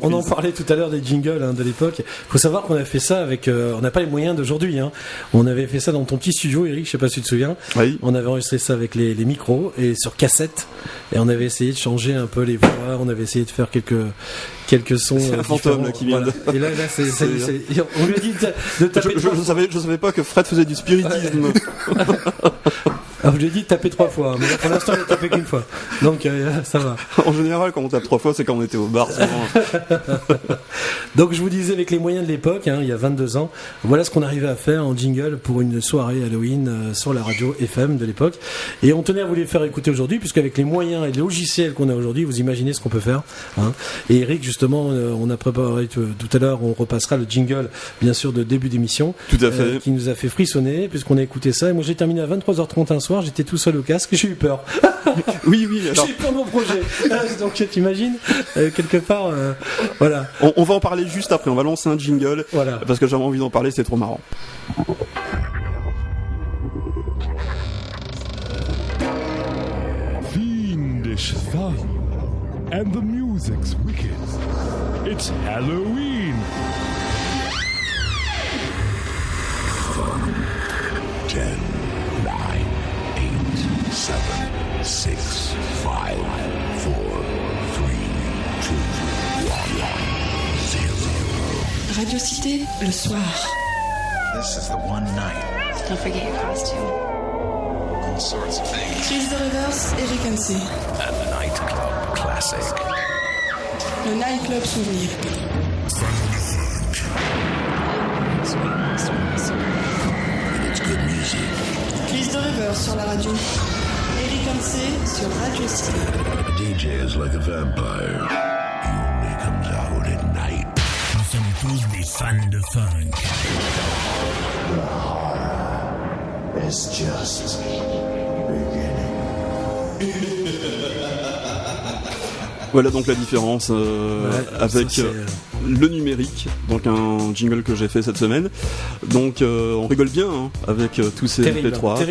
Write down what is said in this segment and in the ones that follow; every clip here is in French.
On en parlait tout à l'heure des jingles de l'époque. Faut savoir qu'on a fait ça avec, on n'a pas les moyens d'aujourd'hui. On avait fait ça dans ton petit studio, Eric. Je sais pas si tu te souviens. Oui. On avait enregistré ça avec les micros et sur cassette. Et on avait essayé de changer un peu les voix. On avait essayé de faire quelques sons. C'est un fantôme là, qui vient. Voilà. Et là, c'est on lui a dit de taper. Je savais pas que Fred faisait du spiritisme. Alors, je lui ai dit de taper 3 fois, mais pour l'instant, il a tapé qu'une fois. Donc, ça va. En général, quand on tape 3 fois, c'est quand on était au bar. Donc, je vous disais, avec les moyens de l'époque, il y a 22 ans, voilà ce qu'on arrivait à faire en jingle pour une soirée Halloween sur la radio FM de l'époque. Et on tenait à vous les faire écouter aujourd'hui, puisqu'avec les moyens et les logiciels qu'on a aujourd'hui, vous imaginez ce qu'on peut faire. Et Eric, justement, on a préparé tout à l'heure, on repassera le jingle, bien sûr, de début d'émission. Tout à fait. Qui nous a fait frissonner, puisqu'on a écouté ça. Et moi, j'ai terminé à 23h30 un soir. J'étais tout seul au casque, j'ai eu peur. Oui. Alors... J'ai eu peur de mon projet. Donc tu t'imagines, quelque part, voilà. On va en parler juste après. On va lancer un jingle, voilà. Parce que j'avais envie d'en parler. C'est trop marrant. Fiendish fun, and the music's wicked. It's Halloween. 10, 9, 8, 7, 6, 5, 4, 3, 2, 1, 0. Radio Cité, le soir. This is the one night. Don't forget your costume. All sorts of things. Chris de Reverse, Eric Hansen. And the nightclub classic. Le nightclub souvenir. It's good music. Chris de Reverse sur la radio. Eric Hansen sur Radio Cité. A DJ is like a vampire. He only comes out at night. Nous sommes tous des fans de funk. The horror is just beginning. Voilà donc la différence avec le numérique, donc un jingle que j'ai fait cette semaine. Donc on rigole bien avec tous ces MP3,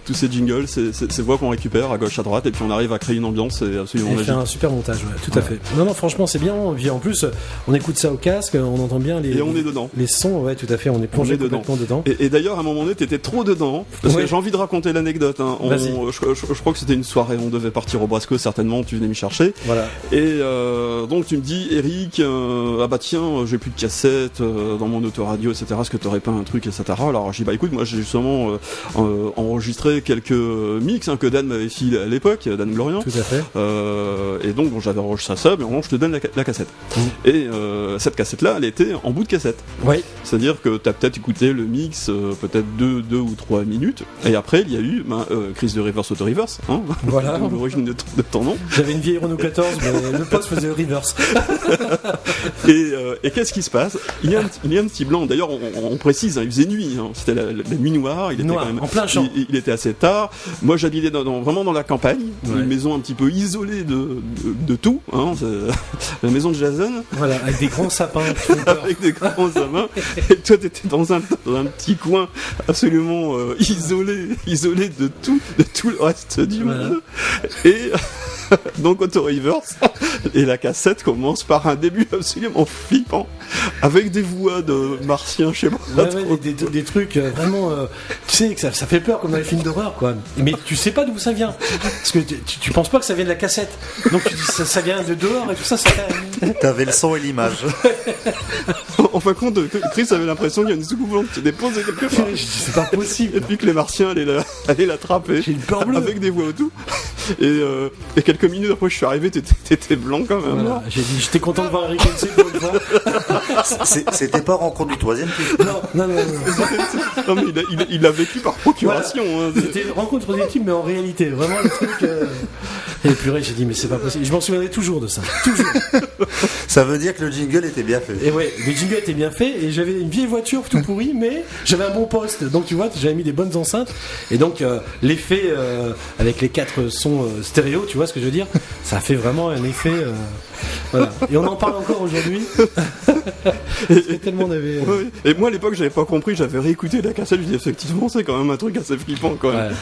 tous ces jingles, ces voix qu'on récupère à gauche à droite, et puis on arrive à créer une ambiance, c'est absolument magique. Faire un super montage, tout à fait. Non, franchement c'est bien. Et en plus on écoute ça au casque, on entend bien et on est dedans. Les sons, tout à fait, on est plongé complètement dedans. Et d'ailleurs à un moment donné t'étais trop dedans, parce que j'ai envie de raconter l'anecdote. Je crois que c'était une soirée, on devait partir au Brasco certainement, tu venais m'y chercher. Voilà. Et donc tu me dis, Eric, ah bah tiens, j'ai plus de cassette dans mon autoradio, etc. Est-ce que t'aurais pas un truc, etc. Alors j'ai dit, bah écoute, moi j'ai justement enregistré quelques mix que Dan m'avait filé à l'époque, Dan Glorian. Tout à fait. Et donc j'avais enregistré ça, mais je te donne la cassette. Et cette cassette-là, elle était en bout de cassette. Oui. C'est-à-dire que t'as peut-être écouté le mix, peut-être 2 ou 3 minutes, et après il y a eu Chris de Reverse Auto Reverse, voilà. L'origine de ton nom. J'avais une vieille Renault 14, mais le poste faisait reverse. Et qu'est-ce qui se passe? Il y a un petit blanc. D'ailleurs, on précise, il faisait nuit. C'était la nuit noire. Il était quand même en plein champ. Il était assez tard. Moi, j'habitais vraiment dans la campagne, une maison un petit peu isolée de tout. La maison de Jason. Voilà, avec des grands sapins. Avec des grands sapins. Et toi, t'étais dans un petit coin absolument isolé de tout le reste du monde. Et donc Auto Reverse, et la cassette commence par un début absolument flippant, avec des voix de martiens, je sais pas. Des trucs vraiment, tu sais que ça fait peur comme dans les films d'horreur, quoi. Mais tu sais pas d'où ça vient, parce que tu penses pas que ça vient de la cassette, donc tu dis ça vient de dehors et tout ça. T'avais le son et l'image. En fin de compte, Chris avait l'impression qu'il y a une soucoupe volante qui s'est déposée quelque part. C'est pas possible. Et puis que les martiens allaient l'attraper. J'ai une peur bleue. Avec des voix autour. Et quelques minutes après je suis arrivé, t'étais blanc quand même. Voilà. J'ai dit, j'étais content de voir Eric Hansen pour une fois. C'était pas Rencontre du troisième type. Non, mais il l'a vécu par procuration. Voilà. C'était Rencontre du type, mais en réalité, vraiment le truc. Et purée, j'ai dit, mais c'est pas possible. Je m'en souviendrai toujours de ça. Toujours. Ça veut dire que le jingle était bien fait. Et ouais, le jingle était bien fait, et j'avais une vieille voiture tout pourrie, mais j'avais un bon poste. Donc tu vois, j'avais mis des bonnes enceintes. Et donc l'effet avec les 4 sons stéréo, tu vois ce que je veux dire, ça fait vraiment un effet. Voilà. Et on en parle encore aujourd'hui. C'est tellement on avait. Ouais. Et moi à l'époque j'avais pas compris, j'avais réécouté la cassette, je dis effectivement c'est quand même un truc assez flippant quand même. Ouais.